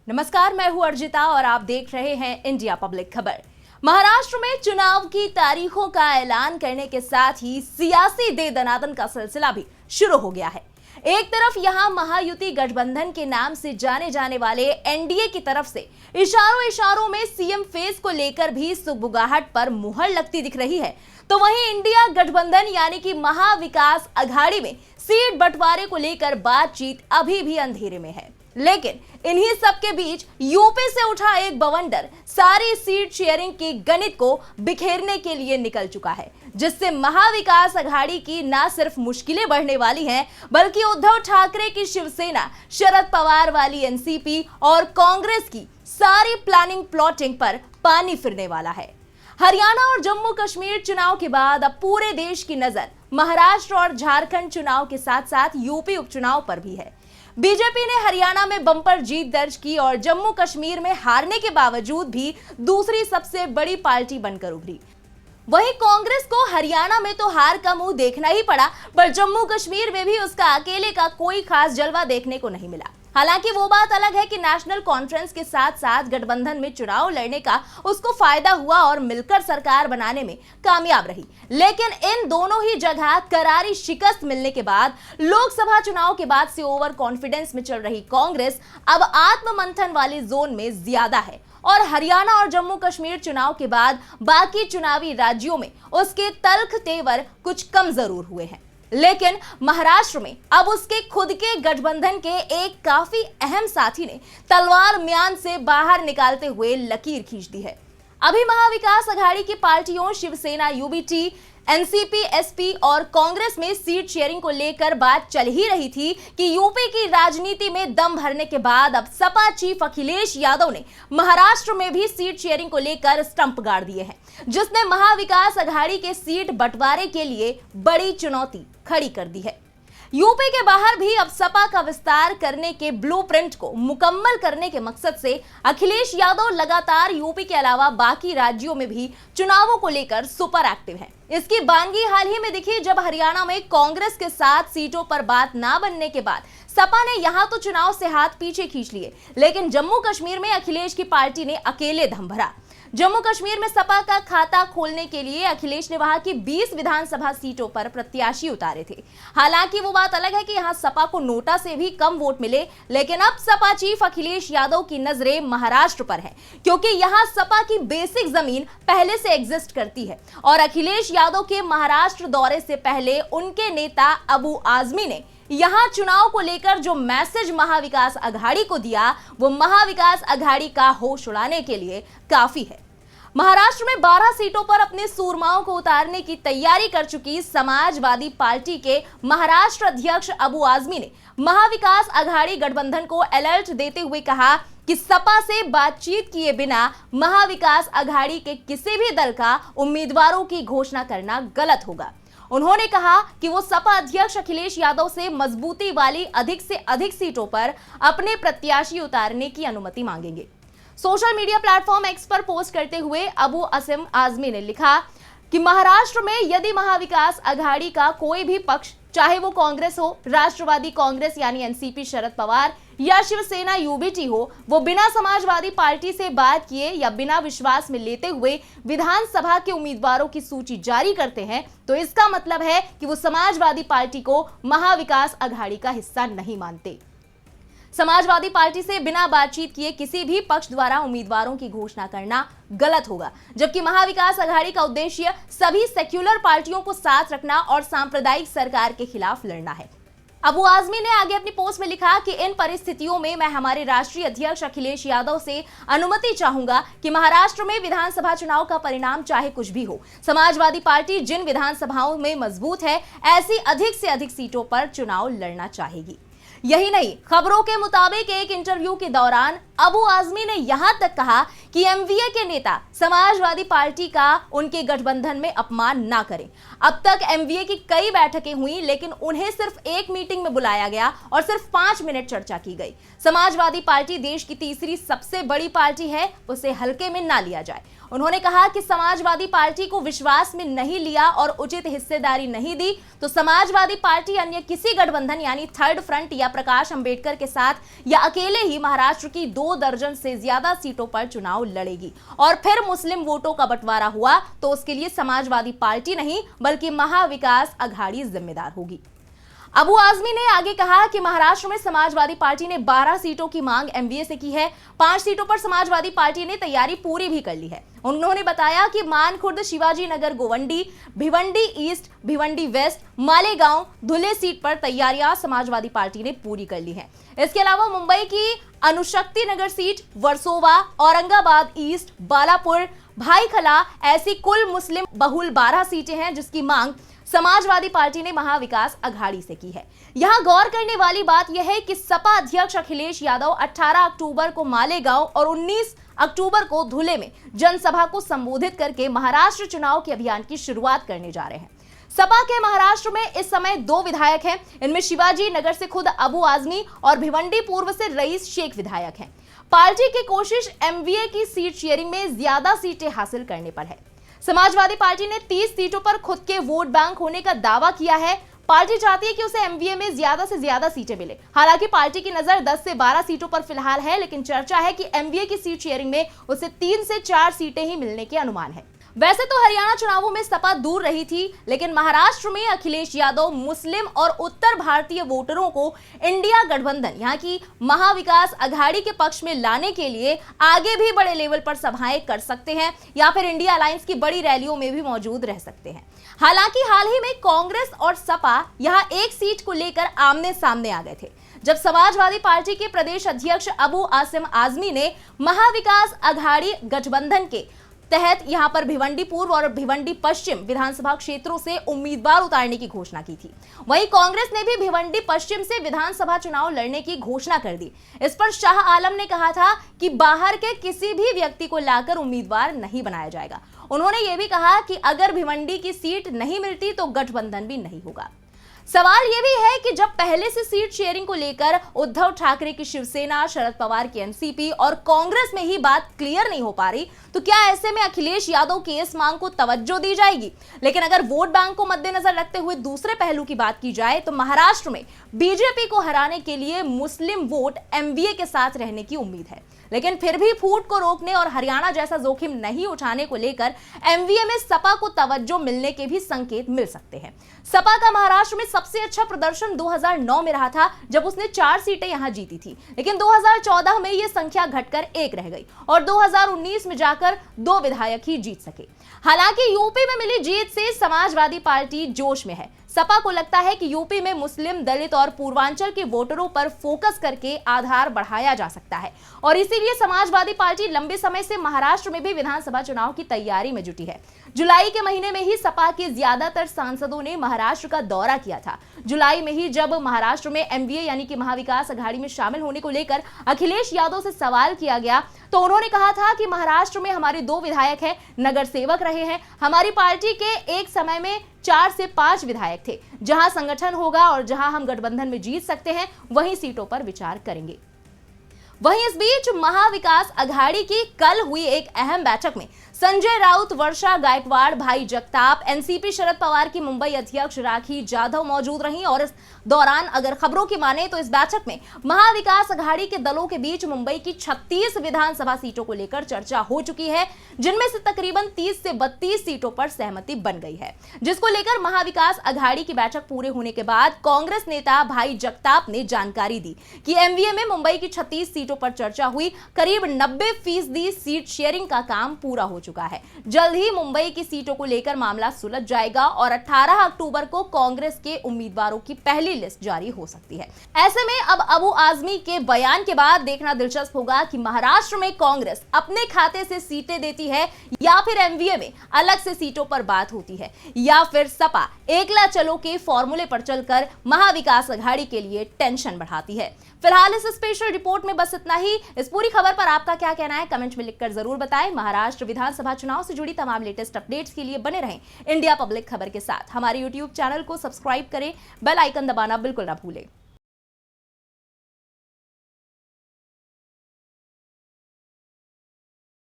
नमस्कार, मैं हूं अर्जिता और आप देख रहे हैं इंडिया पब्लिक खबर। महाराष्ट्र में चुनाव की तारीखों का ऐलान करने के साथ ही सियासी दे दनादन का सिलसिला भी शुरू हो गया है। एक तरफ यहां महायुति गठबंधन के नाम से जाने जाने वाले एनडीए की तरफ से इशारों इशारों में सीएम फेस को लेकर भी सुगबुगाहट पर मुहर लगती दिख रही है, तो वहीं इंडिया गठबंधन यानी कि महाविकास अघाड़ी में सीट बंटवारे को लेकर बातचीत अभी भी अंधेरे में है। लेकिन इन्हीं सब के बीच यूपी से उठा एक बवंडर सारी सीट शेयरिंग की गणित को बिखेरने के लिए निकल चुका है, जिससे महाविकास अघाड़ी की न सिर्फ मुश्किलें बढ़ने वाली हैं, बल्कि उद्धव ठाकरे की शिवसेना, शरद पवार वाली एनसीपी और कांग्रेस की सारी प्लानिंग प्लॉटिंग पर पानी फिरने वाला है। हरियाणा और जम्मू कश्मीर चुनाव के बाद अब पूरे देश की नजर महाराष्ट्र और झारखंड चुनाव के साथ साथ यूपी उपचुनाव पर भी है। बीजेपी ने हरियाणा में बम्पर जीत दर्ज की और जम्मू कश्मीर में हारने के बावजूद भी दूसरी सबसे बड़ी पार्टी बनकर उभरी। वहीं कांग्रेस को हरियाणा में तो हार का मुंह देखना ही पड़ा, पर जम्मू कश्मीर में भी उसका अकेले का कोई खास जलवा देखने को नहीं मिला। हालांकि वो बात अलग है कि नेशनल कॉन्फ्रेंस के साथ साथ गठबंधन में चुनाव लड़ने का उसको फायदा हुआ और मिलकर सरकार बनाने में कामयाब रही। लेकिन इन दोनों ही जगह करारी शिकस्त मिलने के बाद लोकसभा चुनाव के बाद से ओवर कॉन्फिडेंस में चल रही कांग्रेस अब आत्ममंथन वाले जोन में ज्यादा है और हरियाणा और जम्मू कश्मीर चुनाव के बाद बाकी चुनावी राज्यों में उसके तल्ख तेवर कुछ कम जरूर हुए हैं। लेकिन महाराष्ट्र में अब उसके खुद के गठबंधन के एक काफी अहम साथी ने तलवार म्यान से बाहर निकालते हुए लकीर खींच दी है। अभी महाविकास अघाड़ी की पार्टियों शिवसेना, यूबीटी, एनसीपी, एसपी और कांग्रेस में सीट शेयरिंग को लेकर बात चल ही रही थी कि यूपी की राजनीति में दम भरने के बाद अब सपा चीफ अखिलेश यादव ने महाराष्ट्र में भी सीट शेयरिंग को लेकर स्टंप गाड़ दिए हैं, जिसने महाविकास अघाड़ी के सीट बंटवारे के लिए बड़ी चुनौती खड़ी कर दी है। यूपी के बाहर भी अब सपा का विस्तार करने के ब्लूप्रिंट को मुकम्मल करने के मकसद से अखिलेश यादव लगातार यूपी के अलावा बाकी राज्यों में भी चुनावों को लेकर सुपर एक्टिव हैं। इसकी बानगी हाल ही में दिखी जब हरियाणा में कांग्रेस के साथ सीटों पर बात ना बनने के बाद सपा ने यहां तो चुनाव से हाथ पीछे खींच लिए, लेकिन जम्मू कश्मीर में अखिलेश की पार्टी ने अकेले दम भरा। जम्मू कश्मीर में सपा का खाता खोलने के लिए अखिलेश ने वहां की 20 विधानसभा सीटों पर प्रत्याशी उतारे थे। हालांकि वो बात अलग है कि यहां सपा को नोटा से भी कम वोट मिले, लेकिन अब सपा चीफ अखिलेश यादव की नजरें महाराष्ट्र पर है, क्योंकि यहां सपा की बेसिक जमीन पहले से एग्जिस्ट करती है और अखिलेश यादव के महाराष्ट्र दौरे से पहले उनके नेता अबू आजमी ने यहां चुनाव को लेकर जो मैसेज महाविकास अघाड़ी को दिया, वो महाविकास अघाड़ी का होश उड़ाने के लिए काफी है। महाराष्ट्र में 12 सीटों पर अपने सूरमाओं को उतारने की तैयारी कर चुकी समाजवादी पार्टी के महाराष्ट्र अध्यक्ष अबू आजमी ने महाविकास अघाड़ी गठबंधन को अलर्ट देते हुए कहा कि सपा से बातचीत किए बिना महाविकास अघाड़ी के किसी भी दल का उम्मीदवारों की घोषणा करना गलत होगा। उन्होंने कहा कि वो सपा अध्यक्ष अखिलेश यादव से मजबूती वाली अधिक से अधिक सीटों पर अपने प्रत्याशी उतारने की अनुमति मांगेंगे। सोशल मीडिया प्लेटफॉर्म एक्स पर पोस्ट करते हुए अबू असीम आजमी ने लिखा कि महाराष्ट्र में यदि महाविकास अघाड़ी का कोई भी पक्ष, चाहे वो कांग्रेस हो, राष्ट्रवादी कांग्रेस यानी एनसीपी शरद पवार या शिवसेना यूबीटी हो, वो बिना समाजवादी पार्टी से बात किए या बिना विश्वास में लेते हुए विधानसभा के उम्मीदवारों की सूची जारी करते हैं, तो इसका मतलब है कि वो समाजवादी पार्टी को महाविकास अघाड़ी का हिस्सा नहीं मानते। समाजवादी पार्टी से बिना बातचीत किए किसी भी पक्ष द्वारा उम्मीदवारों की घोषणा करना गलत होगा, जबकि महाविकास अघाड़ी का उद्देश्य सभी सेक्युलर पार्टियों को साथ रखना और सांप्रदायिक सरकार के खिलाफ लड़ना है। अबू आजमी ने आगे अपनी पोस्ट में लिखा कि इन परिस्थितियों में मैं हमारे राष्ट्रीय अध्यक्ष अखिलेश यादव से अनुमति चाहूंगा कि महाराष्ट्र में विधानसभा चुनाव का परिणाम चाहे कुछ भी हो, समाजवादी पार्टी जिन विधानसभाओं में मजबूत है, ऐसी अधिक से अधिक सीटों पर चुनाव लड़ना चाहेगी। यही नहीं, खबरों के मुताबिक एक इंटरव्यू के दौरान अबू आजमी ने यहां तक कहा कि एमवीए के नेता समाजवादी पार्टी का उनके गठबंधन में अपमान ना करें। अब तक एमवीए की कई बैठकें हुई, लेकिन उन्हें सिर्फ एक मीटिंग में बुलाया गया और सिर्फ 5 मिनट चर्चा की गई। समाजवादी पार्टी देश की तीसरी सबसे बड़ी पार्टी है, उसे हल्के में ना लिया जाए। उन्होंने कहा कि समाजवादी पार्टी को विश्वास में नहीं लिया और उचित हिस्सेदारी नहीं दी तो समाजवादी पार्टी अन्य किसी गठबंधन यानी थर्ड फ्रंट या प्रकाश अंबेडकर के साथ या अकेले ही महाराष्ट्र की 2 2 दर्जन से ज्यादा सीटों पर चुनाव लड़ेगी और फिर मुस्लिम वोटों का बंटवारा हुआ तो उसके लिए समाजवादी पार्टी नहीं बल्कि महाविकास अघाड़ी जिम्मेदार होगी। अबू आजमी ने आगे कहा कि महाराष्ट्र में समाजवादी पार्टी ने 12 सीटों की मांग एमवीए से की है। 5 सीटों पर समाजवादी पार्टी ने तैयारी पूरी भी कर ली है। उन्होंने बताया कि मानखुर्द, शिवाजी नगर, गोवंडी, भिवंडी ईस्ट, भिवंडी वेस्ट, मालेगांव, धुले सीट पर तैयारियां समाजवादी पार्टी ने पूरी कर ली है। इसके अलावा मुंबई की अनुशक्ति नगर सीट, वर्सोवा, औरंगाबाद ईस्ट, बालापुर, भाईखला ऐसी कुल मुस्लिम बहुल 12 सीटें हैं जिसकी मांग समाजवादी पार्टी ने महाविकास अघाड़ी से की है। यहां गौर करने वाली बात यह है कि सपा अध्यक्ष अखिलेश यादव 18 अक्टूबर को मालेगांव और 19 अक्टूबर को धुले में जनसभा को संबोधित करके महाराष्ट्र चुनाव के अभियान की शुरुआत करने जा रहे हैं। सपा के महाराष्ट्र में इस समय 2 विधायक हैं। इनमें शिवाजी नगर से खुद अबू आजमी और भिवंडी पूर्व से रईस शेख विधायक हैं। पार्टी की कोशिश एमवीए की सीट शेयरिंग में ज्यादा सीटें हासिल करने पर है। समाजवादी पार्टी ने 30 सीटों पर खुद के वोट बैंक होने का दावा किया है। पार्टी चाहती है कि उसे एमवीए में ज्यादा से ज्यादा सीटें मिले। हालांकि पार्टी की नजर 10 से 12 सीटों पर फिलहाल है, लेकिन चर्चा है कि एमवीए की सीट शेयरिंग में उसे 3 से 4 सीटें ही मिलने के अनुमान है। वैसे तो हरियाणा चुनावों में सपा दूर रही थी, लेकिन महाराष्ट्र में अखिलेश यादव मुस्लिम और उत्तर भारतीय वोटरों को इंडिया गठबंधन यहाँ की महाविकास अघाड़ी के पक्ष में लाने के लिए आगे भी बड़े लेवल पर सभाएं कर सकते हैं या फिर इंडिया अलायंस की बड़ी रैलियों में भी मौजूद रह सकते हैं। हालांकि हाल ही में कांग्रेस और सपा यहाँ एक सीट को लेकर आमने सामने आ गए थे, जब समाजवादी पार्टी के प्रदेश अध्यक्ष अबू आसिम आजमी ने महाविकास अघाड़ी गठबंधन के तहत यहां पर भिवंडी पूर्व और भिवंडी पश्चिम विधानसभा क्षेत्रों से उम्मीदवार उतारने की घोषणा की थी। वहीं कांग्रेस ने भी भिवंडी पश्चिम से विधानसभा चुनाव लड़ने की घोषणा कर दी। इस पर शाह आलम ने कहा था कि बाहर के किसी भी व्यक्ति को लाकर उम्मीदवार नहीं बनाया जाएगा। उन्होंने ये भी कहा कि अगर भिवंडी की सीट नहीं मिलती तो गठबंधन भी नहीं होगा। सवाल यह भी है कि जब पहले से सीट शेयरिंग को लेकर उद्धव ठाकरे की शिवसेना, शरद पवार की एनसीपी और कांग्रेस में ही बात क्लियर नहीं हो पा रही, तो क्या ऐसे में अखिलेश यादव की इस मांग को तवज्जो दी जाएगी? लेकिन अगर वोट बैंक को मद्देनजर रखते हुए दूसरे पहलू की बात की जाए तो महाराष्ट्र में बीजेपी को हराने के लिए मुस्लिम वोट एमवीए के साथ रहने की उम्मीद है। लेकिन फिर भी फूट को रोकने और हरियाणा जैसा जोखिम नहीं उठाने को लेकर एमवीए में सपा को तवज्जो मिलने के भी संकेत मिल सकते हैं। सपा का महाराष्ट्र में सबसे अच्छा प्रदर्शन 2009 में रहा था, जब उसने 4 सीटें यहां जीती थी, लेकिन 2014 में यह संख्या घटकर 1 रह गई और 2019 में जाकर 2 विधायक ही जीत सके। हालांकि यूपी में मिली जीत से समाजवादी पार्टी जोश में है। सपा को लगता है कि यूपी में मुस्लिम, दलित और पूर्वांचल के वोटरों पर फोकस करके आधार बढ़ाया जा सकता है और इसीलिए समाजवादी पार्टी लंबे समय से महाराष्ट्र में भी विधानसभा चुनाव की तैयारी में जुटी है। जुलाई के महीने में ही सपा के ज्यादातर सांसदों ने महाराष्ट्र का दौरा किया था। जुलाई में ही जब महाराष्ट्र में एमवीए यानी कि महाविकास अघाड़ी में शामिल होने को लेकर अखिलेश यादव से सवाल किया गया तो उन्होंने कहा था कि महाराष्ट्र में हमारे 2 विधायक हैं, नगर सेवक रहे हैं। हमारी पार्टी के एक समय में 4 से 5 विधायक थे। जहां संगठन होगा और जहां हम गठबंधन में जीत सकते हैं वहीं सीटों पर विचार करेंगे। वहीं इस बीच महाविकास अघाड़ी की कल हुई एक अहम बैठक में संजय राउत, वर्षा गायकवाड़, भाई जगताप, एनसीपी शरद पवार की मुंबई अध्यक्ष राखी जाधव मौजूद रहीं और इस दौरान अगर खबरों की माने तो इस बैठक में महाविकास अघाड़ी के दलों के बीच मुंबई की 36 विधानसभा सीटों को लेकर चर्चा हो चुकी है, जिनमें से तकरीबन 30 से 32 सीटों पर सहमति बन गई है, जिसको लेकर महाविकास अघाड़ी की बैठक पूरे होने के बाद कांग्रेस नेता भाई जगताप ने जानकारी दी कि एमवीए में मुंबई की 36 सीटों पर चर्चा हुई। करीब 90% सीट शेयरिंग का काम पूरा हो चुका है। जल्द ही मुंबई की सीटों को लेकर मामला सुलझ जाएगा और 18 अक्टूबर को कांग्रेस के उम्मीदवारों की पहली लिस्ट जारी हो सकती है। ऐसे में अब अबू आजमी के बयान के बाद देखना दिलचस्प होगा कि महाराष्ट्र में कांग्रेस अपने खाते से सीटें देती है या फिर एमवीए में अलग से सीटों पर बात होती है या फिर सपा एकला चलो के फॉर्मूले पर चलकर महाविकास अघाड़ी के लिए टेंशन बढ़ाती है। फिलहाल इस स्पेशल रिपोर्ट में बस इतना ही। इस पूरी खबर पर आपका क्या कहना है कमेंट में लिखकर जरूर बताएं। महाराष्ट्र विधानसभा चुनाव से जुड़ी तमाम लेटेस्ट अपडेट्स के लिए बने रहें इंडिया पब्लिक खबर के साथ। हमारे YouTube चैनल को सब्सक्राइब करें, बेल आइकन दबाना बिल्कुल ना भूलें।